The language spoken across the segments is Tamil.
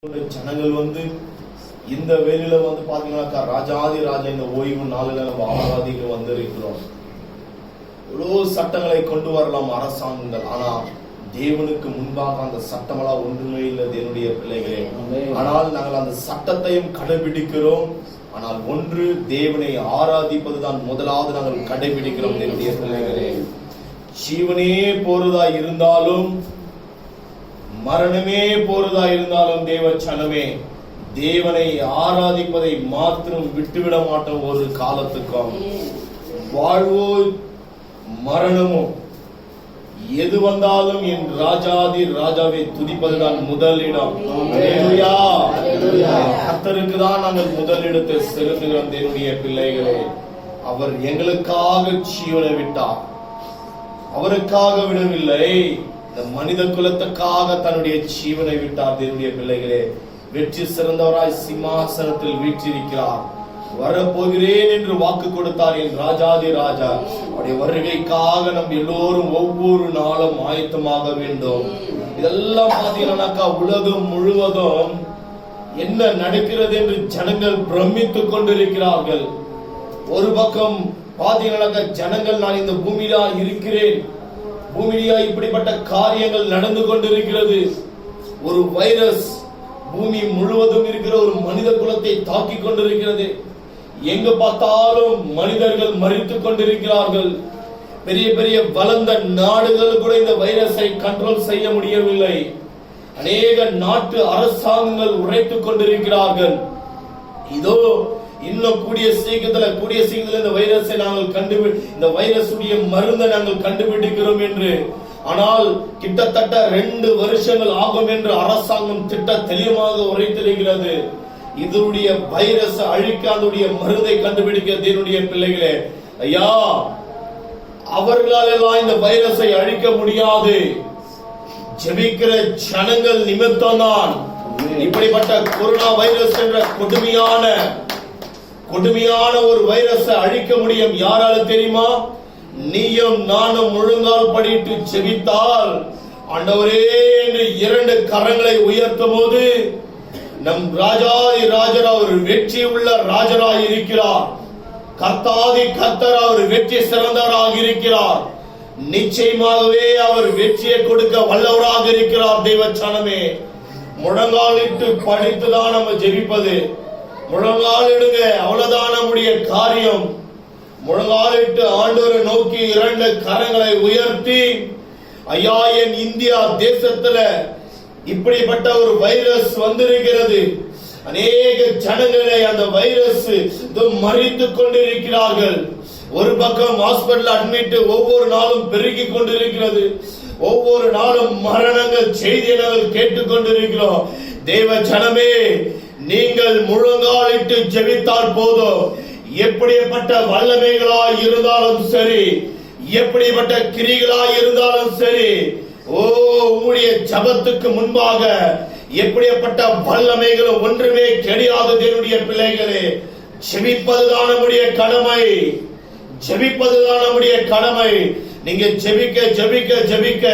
ஜனங்கள் இந்த வேலையில பாத்தீங்கன்னாக்கா ராஜாதி ராஜா இந்த ஓய்வு நாளில நம்ம ஆராதிக்க வந்திருக்கிறோம். எவ்வளவு சட்டங்களை கொண்டு வரலாம் அரசாங்கங்கள், ஆனா தேவனுக்கு முன்பாக அந்த சட்டமெல்லாம் ஒன்றுமே இல்லை தேவனுடைய பிள்ளைகளே. ஆனால் நாங்கள் அந்த சட்டத்தையும் கடைபிடிக்கிறோம். ஆனால் ஒன்று, தேவனை ஆராதிப்பதுதான் முதலாவது நாங்கள் கடைபிடிக்கிறோம் தேவனுடைய பிள்ளைகளே. ஜீவனே போறதா இருந்தாலும் மரணமே போறதா இருந்தாலும் தேவ சனமே, தேவனை ஆராதிப்பதை மாத்திரம் விட்டுவிட மாட்டோம். ஒரு காலத்துக்கும் வாழ்வோ மரணமோ எது வந்தாலும் என் ராஜாதி ராஜாவை துதிப்பதுதான் முதலிடம். கர்த்தருக்கு தான் நாங்கள் முதலிடத்தை செலுத்துகிறோம் தேவனுடைய பிள்ளைகளே. அவர் எங்களுக்காக ஜீவனை விட்டார், அவருக்காக விடவில்லை, இந்த மனித குலத்துக்காக தன்னுடைய ஜீவனை விட்டார் தேவனுடைய பிள்ளைகளே. வெற்றி சிறந்தவராய் சிம்மாசனத்தில் வீற்றிருக்கிறார். வரப்போகிறேன் என்று வாக்கு கொடுத்தார் என் ராஜாதி ராஜா. அவருடைய வருகைக்காக நம் எல்லோரும் ஒவ்வொரு நாளும் ஆயத்தமாக வேண்டும். இதெல்லாம் பாத்தீங்கன்னாக்கா உலகம் முழுவதும் என்ன நடக்கிறது என்று ஜனங்கள் பிரமித்துக் கொண்டிருக்கிறார்கள். ஒரு பக்கம் பாத்தீங்கன்னாக்கா ஜனங்கள், நான் இந்த பூமியில இருக்கிறேன், பூமியில இப்படிப்பட்ட காரியங்கள் நடந்து கொண்டிருக்கிறது. ஒரு வைரஸ் பூமி முழுவதும் இருக்கிற ஒரு மனித குலத்தை தாக்கி கொண்டிருக்கிறது. எங்க பார்த்தாலும் மனிதர்கள் மரித்துக் கொண்டிருக்கிறார்கள். பெரிய பெரிய வளர்ந்த நாடுகள் கூட இந்த வைரஸை கண்ட்ரோல் செய்ய முடியவில்லை. அநேக நாட்டு அரசாங்கங்கள் உரைத்துக் கொண்டிருக்கிறார்கள். இதோ இன்னும் கூடிய சீக்கிரத்தில் இந்த வைரஸை நாங்கள் இந்த வைரஸுடைய மருந்தை நாங்கள் கண்டுபிடிக்கிறோம் என்று. ஆனால் கிட்டத்தட்ட 2 வருஷங்கள் ஆகும் என்று அரசாங்கம் திட்ட தெளிவாக உரைத்திருக்கிறது. இதனுடைய வைரஸ் அழிக்க அதனுடைய மருந்தை கண்டுபிடிக்க தேவனுடைய பிள்ளைகளே, ஐயா, அவர்களால் எல்லாம் இந்த வைரஸை அழிக்க முடியாது. ஜெபிக்கிற ஜனங்கள் நிமித்தம் தான் இப்படிப்பட்ட கொரோனா வைரஸ் என்ற கொடுமையான ஒரு வைரஸை அழிக்க முடியும். யாரால தெரியுமா? நீயும் நானும் முழுங்கால் படிட்டு ஜெபித்தால், ஆண்டவரே என்று 2 கரங்களை உயர்த்தும் போது நம் ராஜாதி ராஜர் அவர் வெற்றி உள்ள ராஜராய் இருக்கிறார். கர்த்தாதி கர்த்தர் அவர் வெற்றி சிறந்தவராக இருக்கிறார். நிச்சயமாகவே அவர் வெற்றியை கொடுக்க வல்லவராக இருக்கிறார். தெய்வச்சனமே, முழங்காலிட்டு படித்துதான் நம்ம ஜெபிப்பது. முழங்காலிடுங்க, அவ்வளவுதான் நம்முடைய காரியம். முழங்காலிட்டு ஆண்டவரை நோக்கி 2 கரங்களை உயர்த்தி, ஐயா, என் இந்தியா தேசத்துல இப்படிப்பட்ட ஒரு வைரஸ் வந்திருக்கிறது. அநேக ஜனங்களை அந்த வைரஸ் மறித்துக் கொண்டிருக்கிறார்கள். ஒரு பக்கம் ஹாஸ்பிட்டல் அட்மிட் ஒவ்வொரு நாளும் பெருகி கொண்டிருக்கிறது. ஒவ்வொரு நாளும் மரணங்கள் செய்தியை நாங்கள் கேட்டுக் கொண்டிருக்கிறோம். தேவ ஜனமே, நீங்கள் முழங்காலிட்டு ஜெபித்தால் போதும். எப்படிப்பட்ட வல்லமைகளாய் இருந்தாலும் சரி, எப்படிப்பட்ட கிரிகளாய் இருந்தாலும் சரி, உம்முடைய ஜபத்துக்கு முன்பாக எப்படிப்பட்ட வல்லமைகளும் ஒன்றுமே கிடையாது. தேவனுடைய பிள்ளைகளே, ஜெபிப்பதுதான் நம்முடைய கடமை. ஜெபிப்பதுதான் நம்முடைய கடமை. நீங்க ஜெபிக்க ஜெபிக்க ஜெபிக்க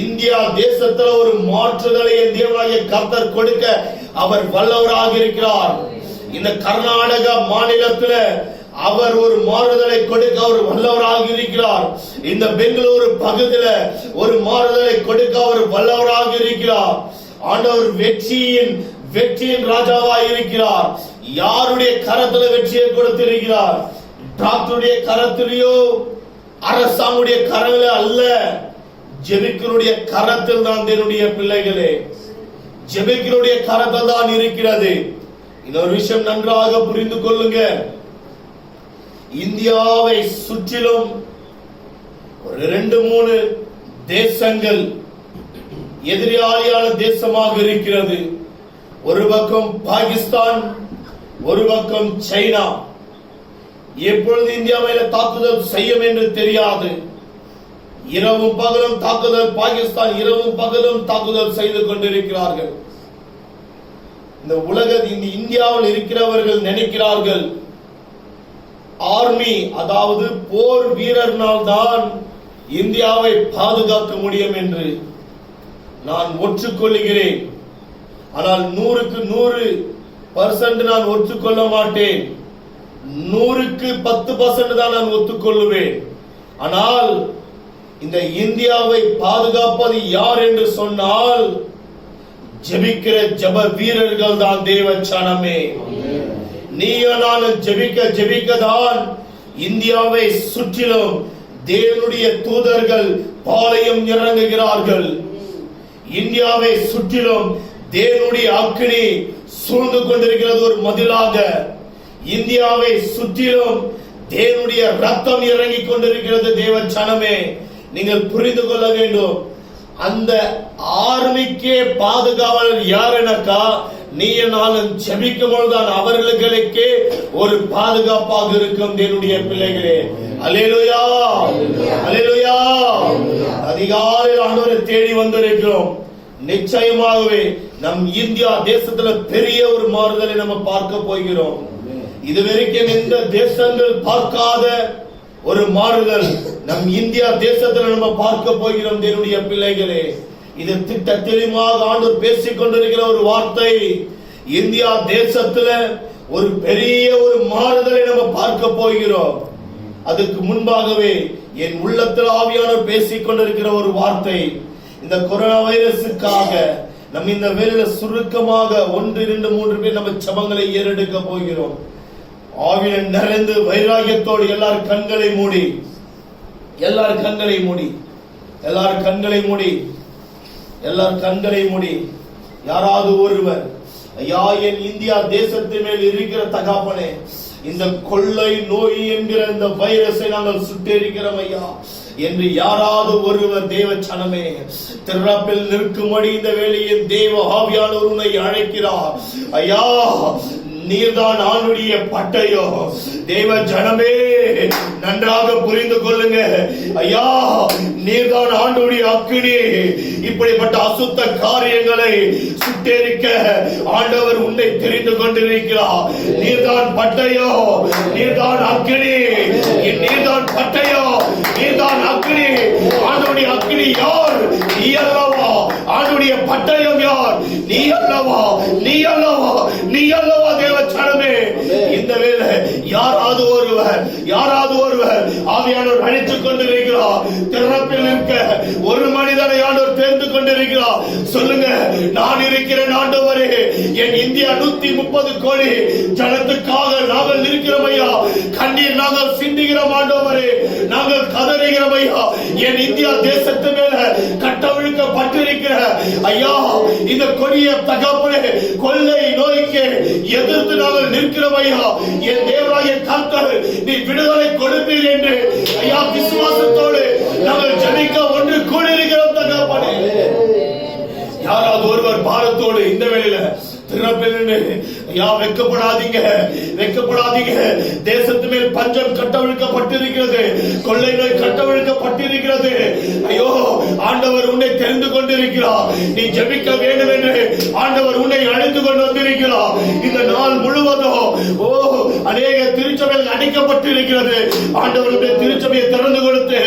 இந்தியா தேசத்துல ஒரு மாற்றுதலை தேவனாகிய கர்த்தர் கொடுக்க அவர் வல்லவராக இருக்கிறார். இந்த கர்நாடகா மாநிலத்துல அவர் ஒரு மாறுதலை கொடுக்க அவர் வல்லவராக இருக்கிறார். இந்த பெங்களூரு பகுதியில ஒரு மாறுதலை கொடுக்க அவர் வல்லவராக இருக்கிறார். ஆண்டவர் வெற்றியின் ராஜாவாக இருக்கிறார். யாருடைய கரத்துல வெற்றியை கொடுத்திருக்கிறார்? டாக்டருடைய கரத்திலேயோ அரசாங்குடைய கரங்கள அல்ல, ஜெபிக்கருடைய கரத்தில் தான் தேவனுடைய பிள்ளைகளே, ஜெபிக்கருடைய கரத்தில் தான் இருக்கிறது. இன்னொரு விஷயம் நன்றாக புரிந்து கொள்ளுங்க. இந்தியாவை சுற்றிலும் ஒரு 2-3 தேசங்கள் எதிராளியான தேசமாக இருக்கிறது. ஒரு பக்கம் பாகிஸ்தான், ஒரு பக்கம் சைனா. எப்பொழுது இந்தியா மேல தாக்குதல் செய்யும் என்று தெரியாது. இரவும் பகலும் தாக்குதல், பாகிஸ்தான் இரவும் பகலும் தாக்குதல் செய்து கொண்டிருக்கிறார்கள். இந்த இந்தியாவில் இருக்கிறவர்கள் நினைக்கிறார்கள், ஆர்மி, அதாவது போர் வீரர்னால் தான் இந்தியாவை பாதுகாக்க முடியும் என்று. நான் ஒற்றுக்கொள்கிறேன். ஆனால் 100க்கு 100% நான் ஒத்துக்கொள்ள மாட்டேன். 100க்கு 10% தான் நான் ஒத்துக்கொள்ளுவேன். ஆனால் இந்த இந்தியாவை பாதுகாப்பது யார் என்று சொன்னால் ஜெபிக்கிற ஜெப வீரர்கள் தான் தேவ சனமே. நீயும் நானும் ஜெபிக்கதான் இந்தியாவை சுற்றிலும் தேவனுடைய தூதர்கள் பாளையம் இறங்குகிறார்கள். இந்தியாவை சுற்றிலும் தேவனுடைய அக்கினி சூழ்ந்து கொண்டிருக்கிறது ஒரு மதிலாக. இந்தியாவை சுற்றிலும் தேவனுடைய ரத்தம் இறங்கிக் கொண்டிருக்கிறது. தேவ சனமே, நீங்கள் புரிந்து கொள்ள வேண்டும். அந்த ஆர்மிக்கே பாதுகாவலர் யார் எனக்கா? நீ நானும் ஜெபிக்கும் பொழுதுதான் அவர்களுக்கே ஒரு பாதுகாப்பாக இருக்கும். தேவனுடைய பிள்ளைகளே, அல்லேலூயா, அல்லேலூயா. அதிகாலையில் ஆண்டவரை தேடி வந்திருக்கிறோம். நிச்சயமாகவே நம் இந்தியா தேசத்துல பெரிய ஒரு மாறுதலை நம்ம பார்க்க போகிறோம். இதுவரைக்கும் இந்த தேசங்கள் பார்க்காத ஒரு மாறுதல் நம் இந்தியா தேசத்துல நம்ம பார்க்க போகிறோம். தேவனுடைய பிள்ளைகளே, இது திட்ட தெளிவாக ஆண்டவர் பேசிக் கொண்டிருக்கிற ஒரு வார்த்தை. இந்தியா தேசத்துல ஒரு பெரிய ஒரு மாறுதலை நம்ம பார்க்க போகிறோம். அதுக்கு முன்பாகவே என் உள்ளத்தில் ஆவியானவர் பேசிக் கொண்டிருக்கிற ஒரு வார்த்தை. இந்த கொரோனா வைரஸுக்காக நம்ம இந்த வேளையில சுருக்கமாக 1, 2, 3 பேர் நம்ம ஜெபங்களை ஏறெடுக்க போகிறோம். ஆவியில நிறைந்து வைராகியத்தோடு எல்லாரும் கண்களை மூடி, எல்லாரும் கண்களை மூடி, எல்லாரும் கண்களை மூடி, எல்லாரும் கண்களை மூடி. யாராவது ஒருவர், ஐயா, என் இந்தியா தேசத்தின் மேல் இருக்கிற தகப்பனே, இந்த கொள்ளை நோய் என்கிற இந்த வைரஸை நாங்கள் சுட்டெரிக்கிறோம் ஐயா என்று யாராவது ஒருவர் தேவ சனமே திறப்பில் நிற்கும்படி இந்த வேளையில் தேவ ஆவியானவர் உன்னை அழைக்கிறார். ஐயா, நீர்தான் ஆண்டுடைய பட்டயோ. தேவ ஜனமே, நன்றாக புரிந்து கொள்ளுங்க. ஐயா, நீர்தான் ஆண்டுடைய அக்கினி. இப்படிப்பட்ட அசுத்த காரியங்களை சுட்டெரிக்க ஆண்டவர் உன்னை தெரிந்து கொண்டிருக்கிறார். நீர்தான் பட்டயோ, நீர்தான் அக்கினி, நீர்தான் பட்டயோ, நீர்தான் அக்கினி. ஆண்டுடைய அக்கினி யார்? நீ அல்லவா? ஆண்டுடைய பட்டயம் யார்? நீ அல்லவா? நீ அல்லவா? நீ அல்லவா? தேவ சனமே, இந்த வேளை யாராவது ஒருவர் ஆவியானவர் அழைத்துக் கொண்டிருக்கிறார். திறப்பில் இருக்க ஒரு மனிதனை ஆண்டவர் தேர்ந்து கொண்டிருக்கிறார். சொல்லுங்க, நான் இருக்கிறேன் ஆண்டவரே. என் இந்தியா 130 கோடி ஜனத்துக்காக நாங்கள் இருக்கிறோம் ஐயா. கண்ணீர் நாங்கள் சிந்துகிறோம் ஆண்டவரே. நாங்கள் கதறுகிறோம் ஐயா. என் இந்தியா தேசத்து மேல கட்டவிழ்க்கப்பட்டிருக்கிற ஐயா இந்த கொடிய தகப்பனே கொள்ளை நோய்க்கு எதிர்த்து நாங்கள் நிற்கிறோம் ஐயா. என் தேவராகிய கர்த்தர் நீ விடுதலை கொடுப்பீர் என்று ஐயா விசுவாசத்தோடு நாங்கள் ஜெபிக்க ஒன்று கூடியிருக்கிறோம் தகப்பனே. யாராவது ஒருவர் பாரத்தோடு இந்த வேளையில வெக்கப்படாதீங்க, வெக்கப்படாதீங்க. தேசத்து மேல் பஞ்சம் கட்டவிழ்க்கப்பட்டிருக்கிறது, கொள்ளை நோய் கட்டவிழ்க்கப்பட்டிருக்கிறது. ஐயோ, ஆண்டவர் உன்னை தெரிந்து கொண்டிருக்கிறார். நீ ஜெபிக்க வேண்டும் என்று ஆண்டவர் உன்னை அழைத்து கொண்டு வந்திருக்கிறார். இந்த நாள் முழுவதும் அநேக திருச்சபைகள் அடைக்கப்பட்டிருக்கிறது. ஆண்டவருடைய திருச்சபையை திறந்து கொடுத்து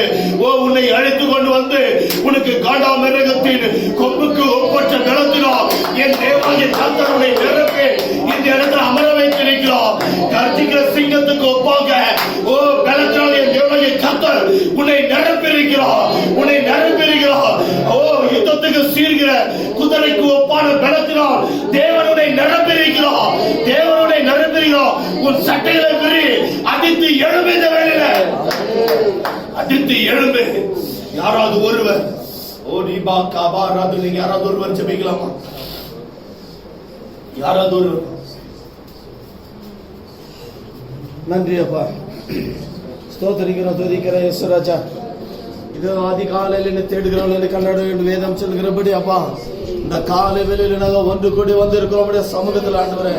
உன்னை அழைத்து கொண்டு வந்து உனக்கு காண்டாமிருகத்தின் கொம்புக்கு ஒப்பற்ற நடத்தினார். என் தேவாலய கர்த்தருடைய நிரப்பே இந்த இடத்துல அமர வைத்திருக்கிறார். கர்த்திக்கிற சிங்கத்துக்கு ஒப்பாக பலத்தினால் என் தேவாலய கர்த்தர் உன்னை நிரப்பியிருக்கிறார், உன்னை நிரப்பியிருக்கிறார். யுத்தத்துக்கு சீர்கிற குதிரைக்கு ஒப்பான பலத்தினால் தேவனுடைய நிரப்பியிருக்கிறார், தேவனுடைய நிரப்பியிருக்கிறார். உன் சட்டைகளை பிரி அடித்து எழும்பு. இந்த வேளையில அடித்து எழும்பு. யாராவது ஒருவர் யாராவது ஒருவர் ஜெபிக்கலாமா? யாராவது ஒரு நன்றி அப்பா, ஸ்தோத்திரிக்கிறோம், துதிக்கிற யேசுராஜா. இது ஆதி காலையில் தேடுகிறவர்கள் கண்ணட வேண்டும் வேதம் சொல்கிறபடி அப்பா, இந்த காலை வேளையில் நாங்கள் ஒன்று கூடி வந்திருக்கிறோம் சமூகத்தில். ஆண்டவரே,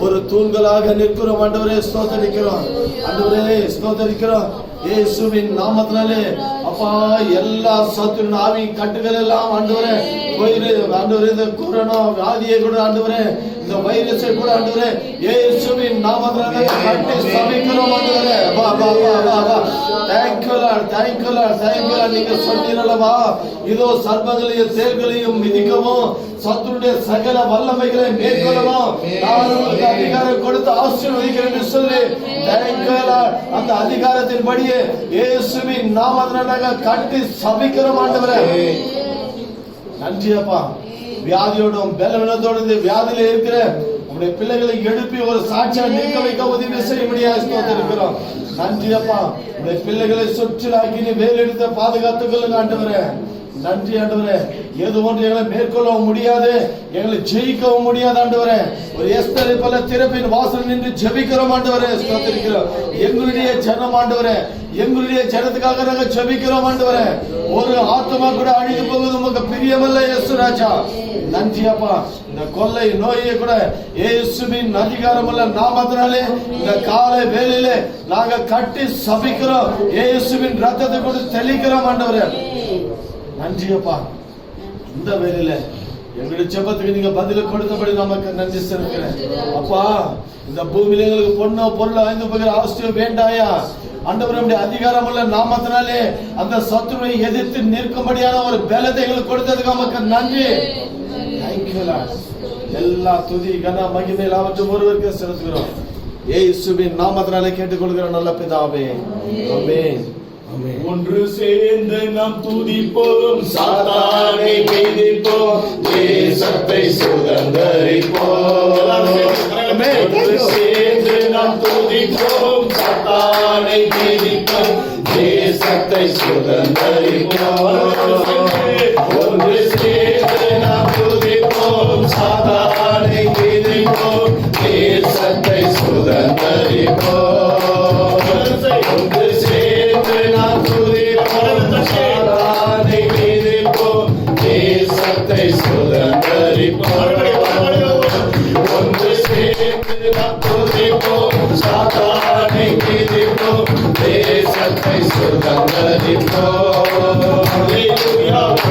ஒரு தூண்களாக நிற்கிறோம் ஆண்டவரே. ஸ்தோத்திரிக்கிறோம் ஆண்டவரே, ஸ்தோத்திரிக்கிறோம். இயேசுவின் நாமத்தினாலே அப்பா எல்லா சத்துரு ஆவி கட்டுகள் எல்லாம் ஆண்டவரே ஆண்டவரே இந்த கொரோனா வியாதியை கூட ஆண்டவரே இந்த வைரஸை கூட ஆண்டவரே இயேசுவின் நாமத்தினால கட்டி சபிக்கிறோம் ஆண்டவரே. வா வா வா வா வா. Thank you Lord, thank you Lord, thank you Lord. நீங்க சொன்னீரல்லவா, இதோ சர்ப்பங்களையும் தேள்களையும் மிதிக்கவும் சத்துருடைய சகல வல்லமைகளை மேற்கொள்ளவும் நான் உங்களுக்கு அதிகாரம் கொடுத்து ஆசீர்வதிக்கிறேன் சொல்லி thank you Lord. அந்த அதிகாரத்தின்படியே இயேசுவின் நாமத்தினால கட்டி சபிக்கிறோம் ஆண்டவரே. நன்றி அப்பா. வியாதியோடும் பலவீனத்தோடும் இந்த வியாதியில இருக்கிற உங்களுடைய பிள்ளைகளை எழுப்பி ஒரு சாட்சியா நிற்க வைக்க உதவி செய்ய முடியாது இருக்கிறோம். நன்றி அப்பா. உங்களுடைய பிள்ளைகளை சுற்றிலாக்கி நீ வேலெடுத்த பாதுகாத்துக் கொள்ளுங்க ஆண்டவரே. நன்றி ஆண்டவரே. எது ஒன்று எங்களை மேற்கொள்ளவும் முடியாது, எங்களை ஜெயிக்கவும் முடியாது ஆண்டவரே. ஒரு எஸ்தரை போல திறப்பின் வாசல் நின்று ஜெபிக்கிறோம் ஆண்டவரே. ஸ்தோத்திரிக்கிறோம். எங்களுடைய ஜனம் ஆண்டவரே, எங்களுடைய ஜனத்துக்காக நாங்கள் ஜெபிக்கிறோம் ஆண்டவரே. ஒரு ஆத்மா கூட அழிந்து போவது உமக்கு பிரியமல்ல இயேசு ராஜா. நன்றி அப்பா. இந்த கொள்ளை நோயை கூட இயேசுவின் அதிகாரமுள்ள நாமத்தினாலே இந்த காலை வேளையிலே நாங்க கட்டி சபிக்கிறோம். இயேசுவின் ரத்தத்தை கொண்டு தெளிக்கிறோம் ஆண்டவரே. நன்றி அப்பா. இந்த வேளையில எங்களுடைய ஜெபத்துக்கு நீங்க பதில் கொடுத்தபடி நமக்கு நன்றி செலுத்துகிறேன் அப்பா. இந்த பூமியில எங்களுக்கு பொண்ணோ பொருளோ ஐந்து போகிற அவசியம் வேண்டாயா ஆண்டவருடைய அதிகாரம் உள்ள நாமத்தினாலே அந்த சத்துருவை எதிர்த்து நிற்கும்படியான ஒரு பலத்தை எங்களுக்கு கொடுத்ததுக்கு நமக்கு நன்றி. Thank you Lord. எல்லா துதி கன மகிமை எல்லாவற்றும் ஒருவருக்கு செலுத்துகிறோம். இயேசுவின் நாமத்தினாலே கேட்டுக்கொள்கிறோம் நல்ல பிதாவே. ஆமென். ஒன்று சேர்ந்து நாம் துதிப்போம், சாத்தானை மிதிப்போம், தேசத்தை சுதந்தரிப்போம். ஒன்று சேர்ந்து நாம் துதிப்போம், சாத்தானை மிதிப்போம், தேசத்தை சுதந்தரிப்போம். ஒன்று சேர்ந்து நாம் துதிப்போம், சாத்தானை மிதிப்போம், தேசத்தை சுதந்தரிப்போம். ஒன்று சேர்ந்து நாம் துதிப்போம், சாத்தானை மிதிப்போம், தேசத்தை சுதந்தரிப்போம். ஒன்று சேர்ந்து நாம் துதிப்போம், சாத்தானை மிதிப்போம், தேசத்தை சுதந்தரிப்போம்.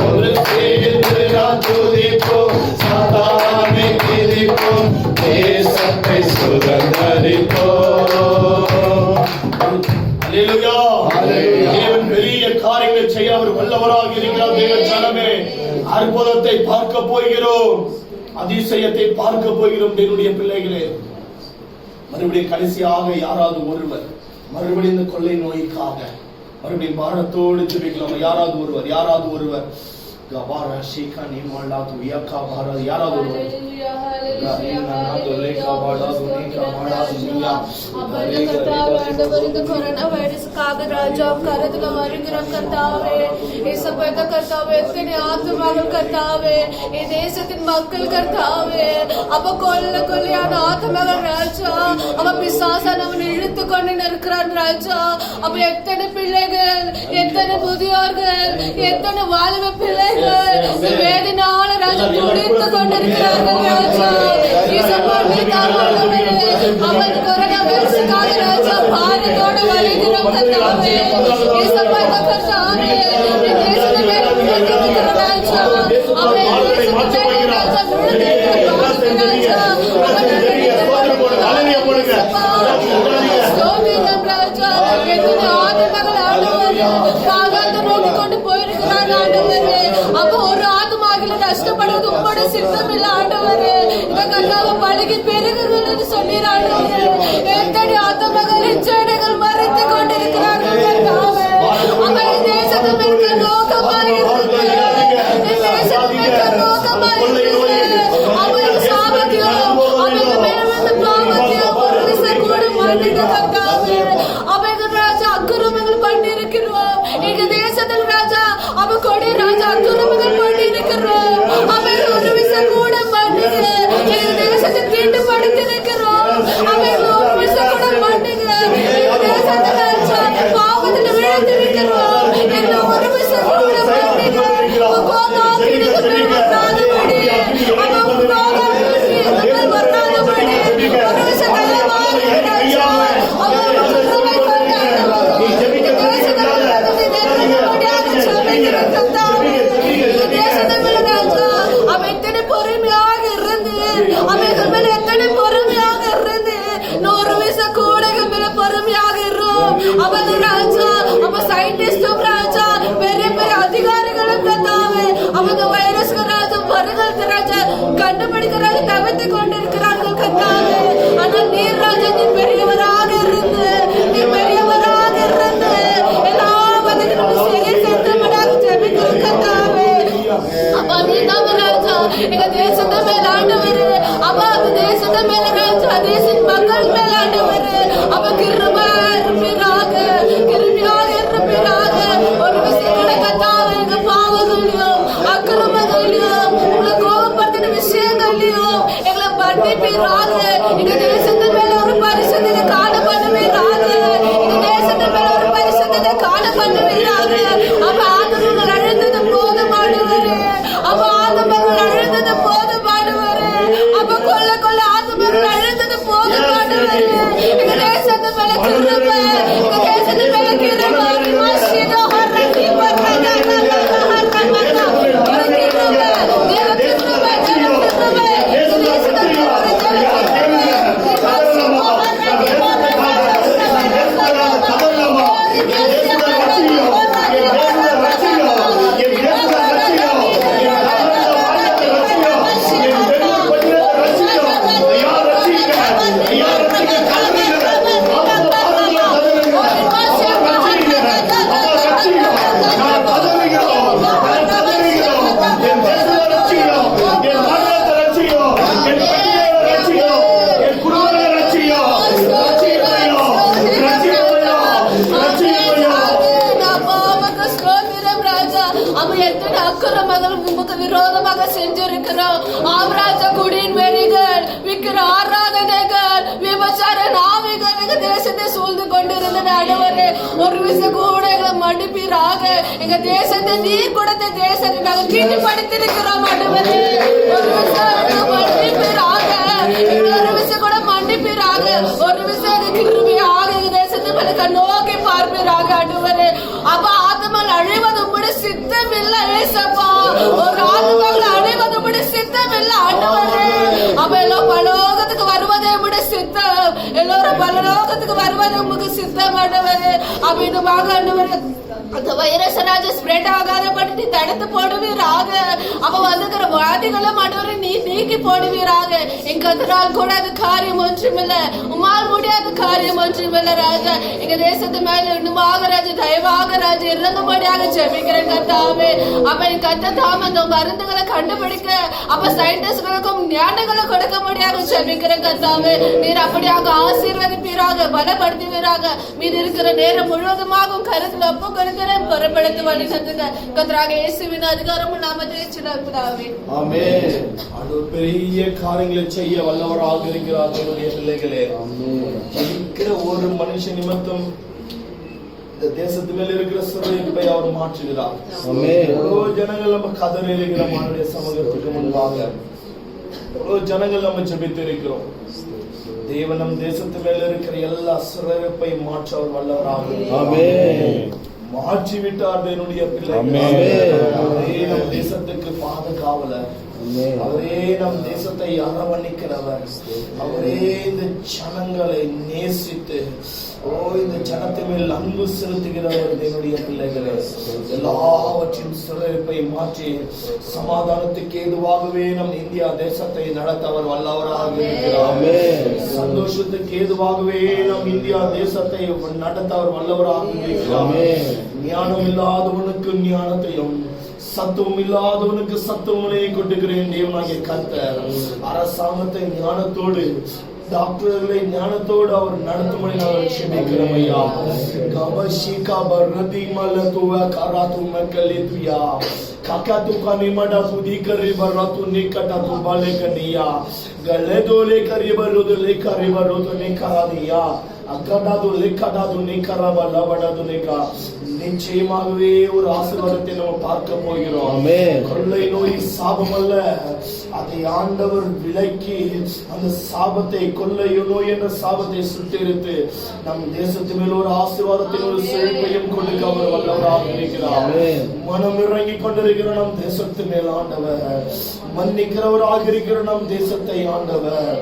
ஒன்று சேர்ந்து நாம் துதிப்போம், சாத்தானை மிதிப்போம், தேசத்தை சுதந்தரிப்போம். அல்லேலூயா. தேவன் பெரிய காரியங்களை செய்ய அவர் வல்லவராக இருக்கிறார். தேவ ஜனமே, அற்புதத்தை பார்க்க போகிறோம், அதிசயத்தை பார்க்க போகிறோம். என்னுடைய பிள்ளைகளே, மறுபடியும் கடைசியாக யாராவது ஒருவர் மறுபடியும் இந்த கொள்ளை நோய்க்காக மறுபடியும் பாரத்தோடு ஜெபிக்கலாம். யாராவது ஒருவர் யாராவது ஒருவர் யாராவது ஒருவர் கொரோனா வைரஸுக்காக ராஜா கருத்துல வருகிறோம் கர்த்தாவே. இயேசுவைத கர்த்தாவே, எத்தனை ஆத்துமாக்கள் கர்த்தாவே, தேசத்தின் மக்கள் கர்த்தாவே, அப்ப கொள்ளையான ஆத்துமாக்கள் ராஜா, அவ பிசாசானவன் இழுத்து கொண்டு இருக்கிறான் ராஜா. அப்ப எத்தனை பிள்ளைகள், எத்தனை முதியோர்கள், எத்தனை வாலிப பிள்ளைகள் வேதனால ராஜா துடித்து கொண்டிருக்கிறார்கள் ராஜா. அவன் கொரோனா வைரஸுக்காக ராஜா பாரத்தோடு வருகிறோம் கர்த்தாவே. இயேசுவைத கர்த்தாவே, தேசத்தின் மேல் விழுந்திருக்கிற ராஜா, அவன் தேசத்தின் மேல் ராஜா விழுந்திருக்கிற ராஜா, ஸ்தோத்திரம் ராஜா. எத்தனை ஆத்துமாக்கள் ஆண்டவரே பாகாந்த நோக்கி கொண்டு போயிருக்கிறார் ஆண்டவரே. அப்ப ஒரு ஆத்துமாக்களை நஷ்டப்படுவது உங்களோட சித்தம் இல்ல ஆண்டவரே. இந்த கர்த்தாவை பழகி பெருகுங்கள் என்று சொன்னீர் ஆண்டவரே. எத்தனை ஆத்துமாக்கள் இச்சைகள் மறைத்து கொண்டிருக்கிறார்கள் கர்த்தாவே. அவன் தேசத்தின் மேல் நோக்கமாக தேசத்தின் மேல் நோக்கமாக அவன் சாபத்தியம் அவன் மேலவந்த பாவத்தியம் ஒரு விசை கூட மாட்டிட்டு கர்த்தாவே. அவைகள் ராஜா அக்கிரமங்கள் பண்ணியிருக்கிறோம் எங்க தேசத்தில் ராஜா. அவ கொடி ராஜா அக்கிரமங்கள் பண்ணியிருக்கிறோம். அவைகள் ஒரு விசை கூட பண்ணுங்க எங்க தேசத்தை தீண்டுபடுத்தி இருக்கிறோம். அவைகள் ஒரு விசை கூட பண்ணுங்க எங்க தேசத்தை ராஜா பாவத்தில் விழுந்து இருக்கிறோம். எங்களை ஒரு விசை கூட பண்ணுங்க. வராதபடி ஒரு விசை எங்கள் மேல எத்தனை பொறுமையாக இருந்து ஒரு விச கூட எங்கள் மேல பொறுமையாக இருக்கும். அவங்க ராஜா அப்ப சயின்டிஸ்டும் ராஜா பெரிய பெரிய அதிகாரிகளும் கத்தாவே அவங்க வைரஸ் ராஜா வருகிறது ராஜா கண்டுபிடிக்கிறாங்க தவிர்த்து கொண்டிருக்கிறார்கள் கத்தாவே. ஆனால் நீர் ராஜா நீ பெரியவராக இருந்து நீ பெரியவராக இருந்து எல்லாவற்றையும் சரி சென்றபடியாக ஜெபிக்கிறோம் கத்தாவே. அப்பா நீ தான் ராஜா எங்க தேசத்தை மேல ஆண்டவரே. அப்பா அந்த தேசத்தை மேல ராஜா தேச மக்கள் மேல ஆண்டவரே. அப்ப கிருபையாக இருப்பீராக ஒரு விஷயம் கத்தாவே எங்க பாவங்களையும் அக்கிரமங்களையும் உங்களை கோபப்படுத்தின விஷயங்களையும் எங்களை மன்னிப்பீராக. எங்க தேசத்து மேல ஒரு பரிசுத்தத்தை காண பண்ணுவீராக. எங்க தேசத்து மேல ஒரு பரிசுத்தத்தை காண பண்ணுவீராக. அப்ப ஆதரவுகள் அழுந்தது போதுமானவரே. அப்ப ஆதமர்கள் அழுந்தது போதுமானவரே. அப்ப கொல்ல கொல்ல ஆதமர்கள் அழுந்தது போதுமானவரே. எங்க தேசத்து மேல கிருபை எங்க தேசத்து மேல கிருபை மஸ்ஜிதோ ஹர்ரஹி பர்ரனா விரோதமாக செஞ்சிருக்கிறோம். ஆம்ராஜ குடியின் வெறிகள் விக்கிர ஆராதனைகள் விபச்சார நாவிகள் எங்க தேசத்தை சூழ்ந்து கொண்டிருந்த ஆண்டவரே ஒரு விஷயம் கூட எங்களை மன்னிப்பீராக. எங்க தேசத்தை நீர் கொடுத்த தேசத்தை நாங்கள் கீழ்படுத்திருக்கிறோம் ஆண்டவரே. ஒரு விஷயம் மன்னிப்பீராக. ஒரு விஷயம் கூட மன்னிப்பீராக. ஒரு விஷயம் கிருபையாக எங்க தேசத்தை மேல நோக்கி பார்ப்பீராக ஆண்டவரே. அப்ப ஆத்மல் அழிவது உங்களுடைய சித்தம் இல்லை ஏசப்பா. ஒரு ஆத்மாவில் அழிவது உங்களுடைய சித்தம் இல்லை ஆண்டவரே. அப்ப எல்லாம் பரலோகத்துக்கு வருவதே உங்களுடைய சித்தம். எல்லோரும் பரலோகத்துக்கு வருவதே உங்களுக்கு சித்தம் ஆண்டவரே. அப்ப இது வாங்க ஆண்டவரே அந்த வைரஸ் ராஜா ஸ்ப்ரெட் ஆகாத பற்றி தடுத்து போடுவீராக. அப்ப வந்துக்கிற வாதிகளும் ஆண்டவரை நீ நீக்கி போடுவீராக. எங்க அதனால் கூட அது காரியம் ஒன்றுமில்லை. உமால் முடியாத காரியம் ஒன்றுமில்லை ராஜா. எங்க தேசத்து மேல இன்னுமாக ராஜா தயவாக ராஜா இறங்கும்படியாக ஜெபிக்கிறேன் கர்த்தாவே. அப்ப என் கத்த தாம அந்த மருந்துகளை கண்டுபிடிக்க அப்ப சயின்டிஸ்டுகளுக்கும் ஞானங்களை கொடுக்க முடியாத ஜெபிக்கிறேன் கர்த்தாவே. நீர் அப்படியாக ஆசீர்வதிப்பீராக பலப்படுத்துவீராக. மீது இருக்கிற நேரம் முழுவதுமாகவும் கருத்துல ஒப்பு கொடுக்கிறேன். பொறுப்படுத்த வழி நடத்துங்க கர்த்தராக இயேசுவின் அதிகாரமும் நாமத்திலே சிறப்புதாவே. ஆமென். ஆண்டவர் பெரிய காரியங்களை செய்ய வல்லவராக இருக்கிறார் என்னுடைய பிள்ளைகளே. இருக்கிற ஒரு மனுஷன் நிமித்தம் இந்த தேசத்து மேல இருக்கிற சிறைப்பை அவர் மாற்றுகிறார். எவ்வளவு ஜனங்கள் நம்ம கதறி இருக்கிற மானுடைய சமூகத்துக்கு முன்பாக எவ்வளவு ஜனங்கள் நம்ம ஜெபித்து இருக்கிறோம். தேவன் நம் தேசத்து மேல இருக்கிற எல்லா சிறைப்பை மாற்ற அவர் வல்லவராக மாற்றி விட்டார் என்னுடைய பிள்ளைகளே. அவரே நம் தேசத்துக்கு பாதுகாவலர். அவரே நம் தேசத்தை அரவணைக்கிறவர். அவரே இந்த ஜனங்களை நேசித்து இந்த ஜனத்தை மேல் அன்பு செலுத்துகிறவர் என்னுடைய பிள்ளைகளே. எல்லாவற்றின் சிறைப்பை மாற்றி சமாதானத்துக்கு ஏதுவாகவே நம் இந்தியா தேசத்தை நடத்தவர் வல்லவராக இருக்கிறார். சந்தோஷத்துக்கு ஏதுவாகவே நம் இந்தியா தேசத்தை நடத்தவர் வல்லவராக இருக்கிறார். ஞானம் இல்லாதவனுக்கு ஞானத்தையும் சத்துவம் இல்லாதவனுக்கு சத்துவங்களை கொண்டுகிறேன் தேவனாகிய கர்த்தர். அரசாங்கத்தை ஞானத்தோடு டாக்டர்களை ஞானத்தோடு அவர் நடத்தும்படி நாங்கள் செபிக்கிறோம் ஐயா. கபஷிகா பர்ரதி மலதுவ கராது மக்கலிதுயா காகாது கனிமடா புதி கரி பர்ரது நிக்கடா துபாலே கனியா கலேதோலே கரி பர்ரது லே கரி பர்ரது நிக்கராதியா அக்கடாது லேக்கடாது நிக்கரபா லபடாது நிக்கா. நிச்சயமாகவே ஒரு ஆசீர்வாதத்தை நம்ம பார்க்க போகிறோம். கொள்ளை நோய் சாபம் அல்ல, அதை ஆண்டவர் விலக்கி அந்த சாபத்தை கொள்ளை நோய் என்ற சாபத்தை சுட்டெரித்து நம் தேசத்து மேல் ஒரு ஆசீர்வாதத்தின் ஒரு செழிப்பையும் கொடுக்க அவர் வல்லவராக இருக்கிறார். மனம் இறங்கி கொண்டிருக்கிற நம் தேசத்து மேல் ஆண்டவர் மன்னிக்கிறவராக இருக்கிற நம் தேசத்தை ஆண்டவர்.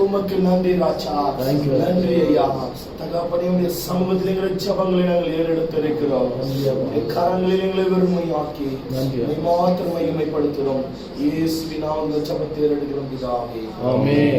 உமக்கு நன்றி ராஜா. Thank you. நன்றி ஐயா. தகப்பனே சமூகத்தில் எங்களை ஜபங்களை நாங்கள் ஏறெடுத்திருக்கிறோம். கரங்களில் எங்களை வெறுமையாக்கி நன்றி. மாத்திரம் மகிமைப்படுத்துகிறோம். இயேசுவின் நாமத்தில் ஜபத்தை ஏறெடுக்கிறோம் பிதாவே. ஆமென்.